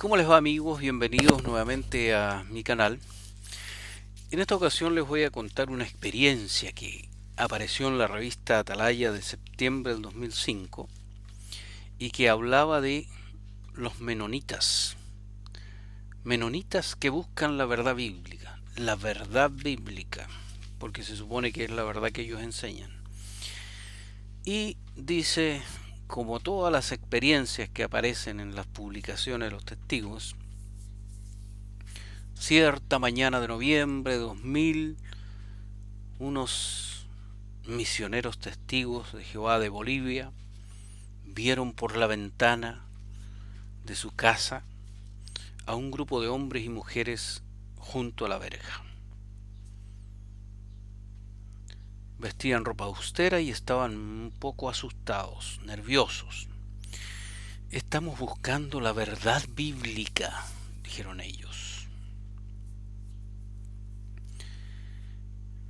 ¿Cómo les va, amigos? Bienvenidos nuevamente a mi canal. En esta ocasión les voy a contar una experiencia que apareció en la revista Atalaya de septiembre del 2005 y que hablaba de los menonitas. Menonitas que buscan la verdad bíblica, porque se supone que es la verdad que ellos enseñan. Y dice, como todas las experiencias que aparecen en las publicaciones de los testigos, cierta mañana de noviembre de 2000, unos misioneros testigos de Jehová de Bolivia vieron por la ventana de su casa a un grupo de hombres y mujeres junto a la verja. Vestían ropa austera y estaban un poco asustados, nerviosos. Estamos buscando la verdad bíblica, dijeron ellos,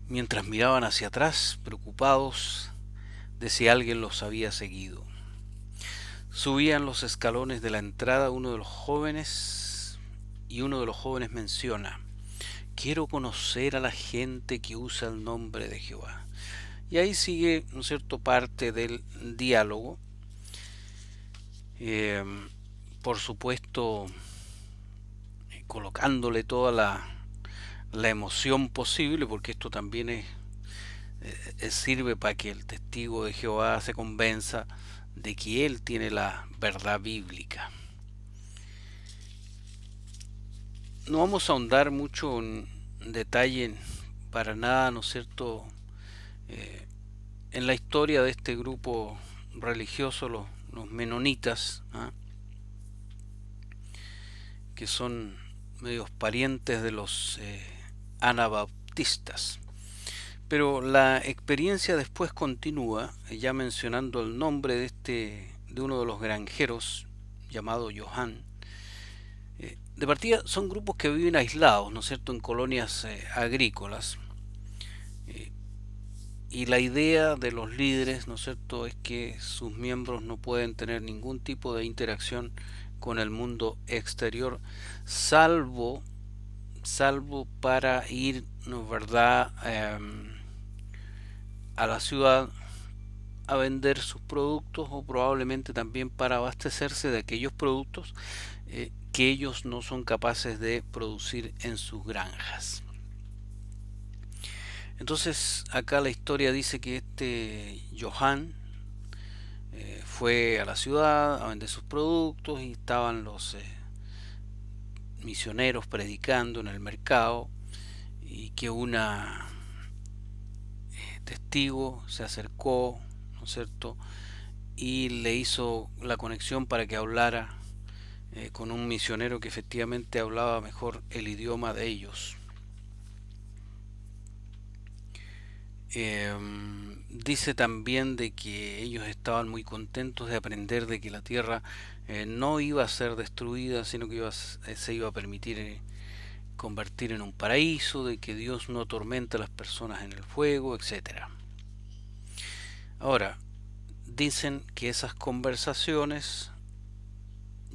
mientras miraban hacia atrás, preocupados de si alguien los había seguido. Subían los escalones de la entrada uno de los jóvenes y uno de los jóvenes menciona: quiero conocer a la gente que usa el nombre de Jehová. Y ahí sigue, ¿no es cierto?, parte del diálogo. Eh, por supuesto, colocándole toda la emoción posible, porque esto también sirve para que el testigo de Jehová se convenza de que él tiene la verdad bíblica. No vamos a ahondar mucho en detalle, para nada, ¿no es cierto?, eh, en la historia de este grupo religioso, los menonitas, ¿ah?, que son medios parientes de los anabaptistas. Pero la experiencia después continúa, ya mencionando el nombre de uno de los granjeros, llamado Johan. De partida son grupos que viven aislados, ¿no es cierto?, en colonias agrícolas. Eh, y la idea de los líderes, ¿no es cierto?, es que sus miembros no pueden tener ningún tipo de interacción con el mundo exterior, salvo, salvo para ir, ¿no es verdad?, a la ciudad a vender sus productos, o probablemente también para abastecerse de aquellos productos que ellos no son capaces de producir en sus granjas. Entonces acá la historia dice que este Johan fue a la ciudad a vender sus productos y estaban los misioneros predicando en el mercado, y que una testigo se acercó, ¿no es cierto?, y le hizo la conexión para que hablara con un misionero que efectivamente hablaba mejor el idioma de ellos. Dice también de que ellos estaban muy contentos de aprender de que la tierra no iba a ser destruida, sino que se iba a permitir convertir en un paraíso, de que Dios no atormenta a las personas en el fuego, etcétera. Ahora, dicen que esas conversaciones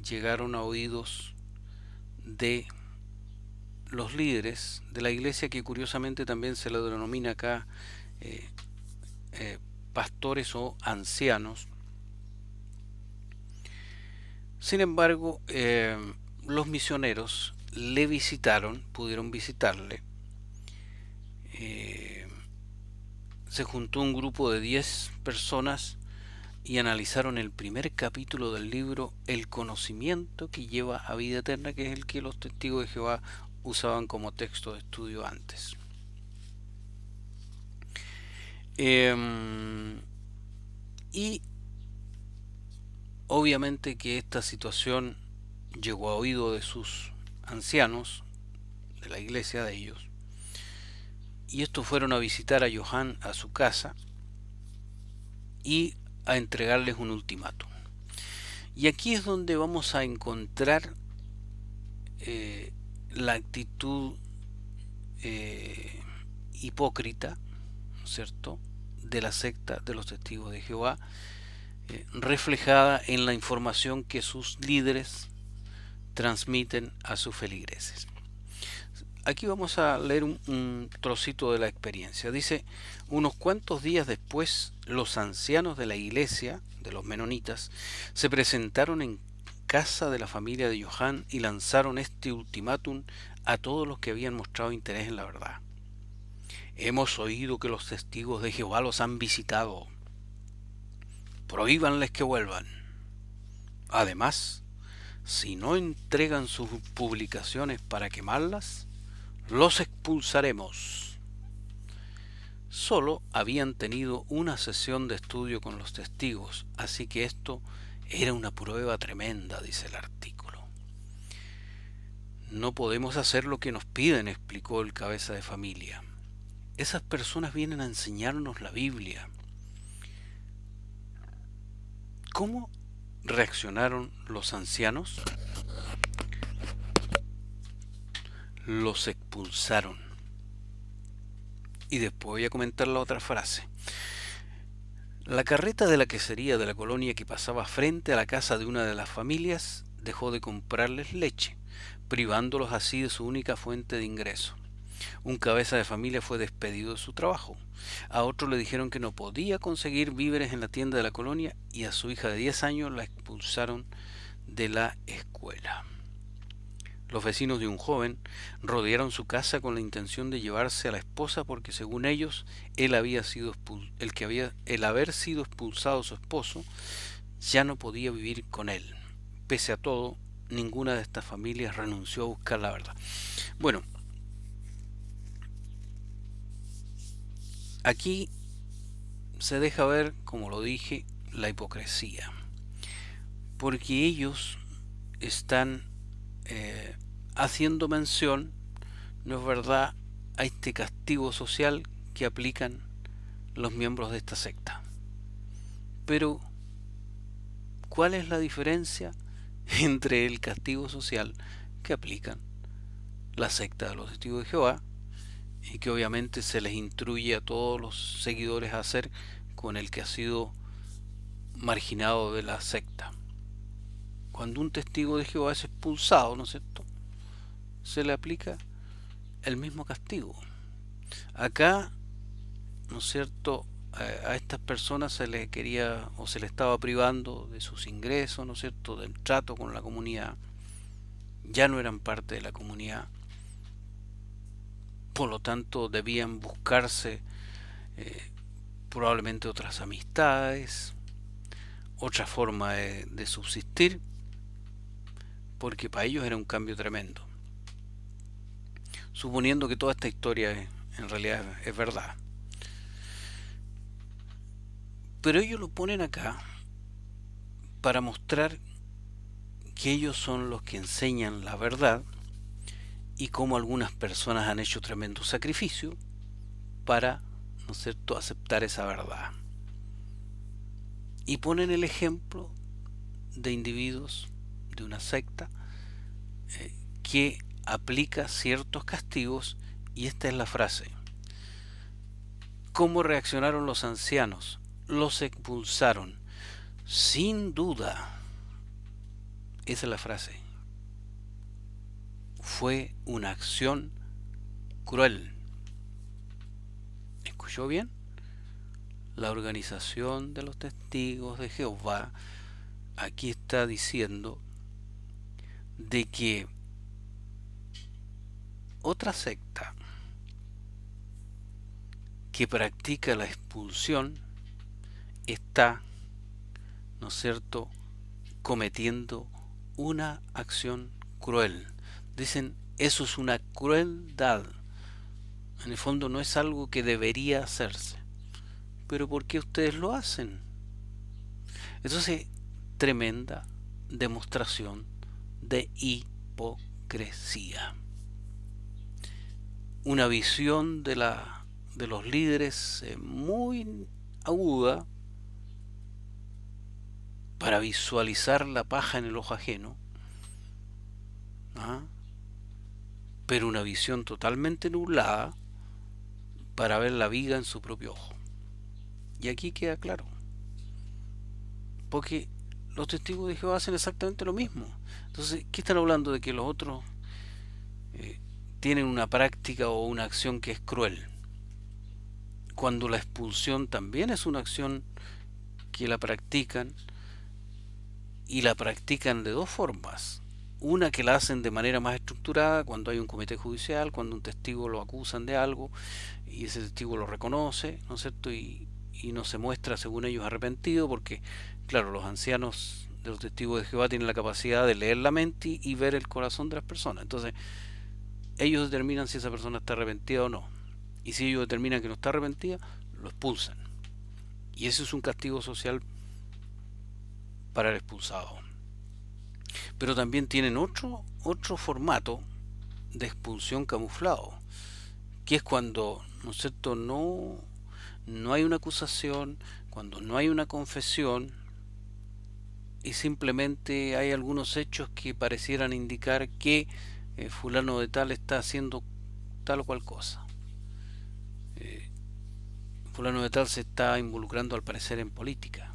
llegaron a oídos de los líderes de la iglesia, que curiosamente también se le denomina acá eh, pastores o ancianos. Sin embargo, los misioneros le visitaron, pudieron visitarle. eh, Se juntó un grupo de 10 personas y analizaron el primer capítulo del libro El conocimiento que lleva a vida eterna, que es el que los testigos de Jehová usaban como texto de estudio antes. Y obviamente que esta situación llegó a oído de sus ancianos, de la iglesia de ellos, y estos fueron a visitar a Johan a su casa y a entregarles un ultimátum. Y aquí es donde vamos a encontrar la actitud eh, hipócrita, ¿no es cierto?, de la secta de los testigos de Jehová, reflejada en la información que sus líderes transmiten a sus feligreses. Aquí vamos a leer un trocito de la experiencia. Dice, unos cuantos días después, los ancianos de la iglesia, de los menonitas, se presentaron en casa de la familia de Johann y lanzaron este ultimátum a todos los que habían mostrado interés en la verdad. Hemos oído que los testigos de Jehová los han visitado. Prohíbanles que vuelvan. Además, si no entregan sus publicaciones para quemarlas, los expulsaremos. Solo habían tenido una sesión de estudio con los testigos, así que esto era una prueba tremenda, dice el artículo. No podemos hacer lo que nos piden, explicó el cabeza de familia. Esas personas vienen a enseñarnos la Biblia. ¿Cómo reaccionaron los ancianos? Los expulsaron. Y después voy a comentar la otra frase. La carreta de la quesería de la colonia que pasaba frente a la casa de una de las familias dejó de comprarles leche, privándolos así de su única fuente de ingreso. Un cabeza de familia fue despedido de su trabajo. A otro le dijeron que no podía conseguir víveres en la tienda de la colonia y a su hija de 10 años la expulsaron de la escuela. Los vecinos de un joven rodearon su casa con la intención de llevarse a la esposa porque según ellos el haber sido expulsado su esposo ya no podía vivir con él. Pese a todo, ninguna de estas familias renunció a buscar la verdad. Bueno, aquí se deja ver, como lo dije, la hipocresía, porque ellos están haciendo mención, no es verdad, a este castigo social que aplican los miembros de esta secta. Pero, ¿cuál es la diferencia entre el castigo social que aplican la secta de los testigos de Jehová y que obviamente se les instruye a todos los seguidores a hacer con el que ha sido marginado de la secta? Cuando un testigo de Jehová es expulsado, ¿no es cierto?, se le aplica el mismo castigo. Acá, ¿no es cierto?, a estas personas se les quería o se les estaba privando de sus ingresos, ¿no es cierto?, del trato con la comunidad. Ya no eran parte de la comunidad, por lo tanto debían buscarse probablemente otras amistades, otra forma de subsistir, porque para ellos era un cambio tremendo. Suponiendo que toda esta historia en realidad es verdad. Pero ellos lo ponen acá para mostrar que ellos son los que enseñan la verdad y cómo algunas personas han hecho tremendo sacrificio para, ¿no es cierto?, aceptar esa verdad. Y ponen el ejemplo de individuos de una secta que aplica ciertos castigos, y esta es la frase. ¿Cómo reaccionaron los ancianos? Los expulsaron. Sin duda, esa es la frase, fue una acción cruel. ¿Escuchó bien? La organización de los testigos de Jehová aquí está diciendo de que otra secta que practica la expulsión está, ¿no es cierto?, cometiendo una acción cruel. Dicen, eso es una crueldad. En el fondo no es algo que debería hacerse. Pero ¿por qué ustedes lo hacen? Entonces, tremenda demostración de hipocresía. Una visión de los líderes muy aguda para visualizar la paja en el ojo ajeno, pero una visión totalmente nublada para ver la viga en su propio ojo. Y aquí queda claro, porque los testigos de Jehová hacen exactamente lo mismo. Entonces, ¿qué están hablando de que los otros eh, tienen una práctica o una acción que es cruel? Cuando la expulsión también es una acción que la practican, y la practican de dos formas. Una, que la hacen de manera más estructurada, cuando hay un comité judicial, cuando un testigo lo acusan de algo y ese testigo lo reconoce, ¿no es cierto? Y no se muestra, según ellos, arrepentido, porque, claro, los ancianos de los testigos de Jehová tienen la capacidad de leer la mente y ver el corazón de las personas. Entonces, ellos determinan si esa persona está arrepentida o no. Y si ellos determinan que no está arrepentida, lo expulsan. Y ese es un castigo social para el expulsado. Pero también tienen otro formato de expulsión camuflado, que es cuando, ¿no es cierto?, no hay una acusación, cuando no hay una confesión y simplemente hay algunos hechos que parecieran indicar que fulano de tal está haciendo tal o cual cosa. Eh, Fulano de tal se está involucrando al parecer en política.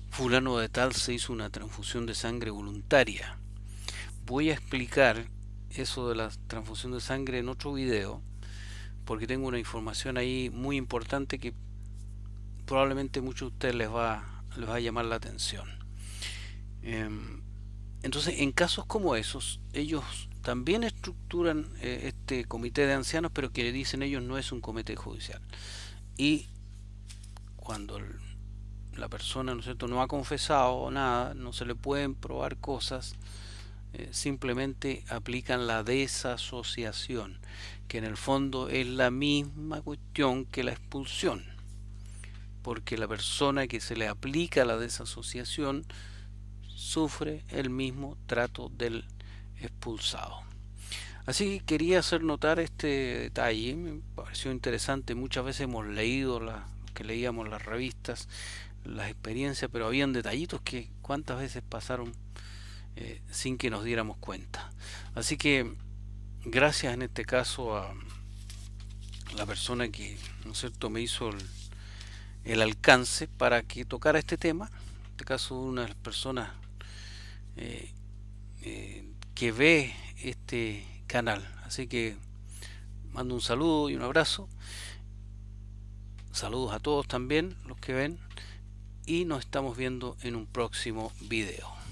Fulano de tal se hizo una transfusión de sangre voluntaria. Voy a explicar eso de la transfusión de sangre en otro video, porque tengo una información ahí muy importante que probablemente a muchos de ustedes les va a llamar la atención. Entonces, en casos como esos, ellos también estructuran este comité de ancianos, pero que dicen ellos no es un comité judicial. Y cuando la persona, ¿no es cierto?, no ha confesado nada, no se le pueden probar cosas, simplemente aplican la desasociación, que en el fondo es la misma cuestión que la expulsión, porque la persona que se le aplica la desasociación sufre el mismo trato del expulsado. Así que quería hacer notar este detalle, me pareció interesante. Muchas veces hemos leído que leíamos las revistas, las experiencias, pero habían detallitos que cuántas veces pasaron sin que nos diéramos cuenta. Así que gracias en este caso a la persona que, ¿no es cierto?, me hizo el alcance para que tocara este tema. En este caso, una de las personas eh, que ve este canal. Así que mando un saludo y un abrazo. Saludos a todos también los que ven. Y nos estamos viendo en un próximo video.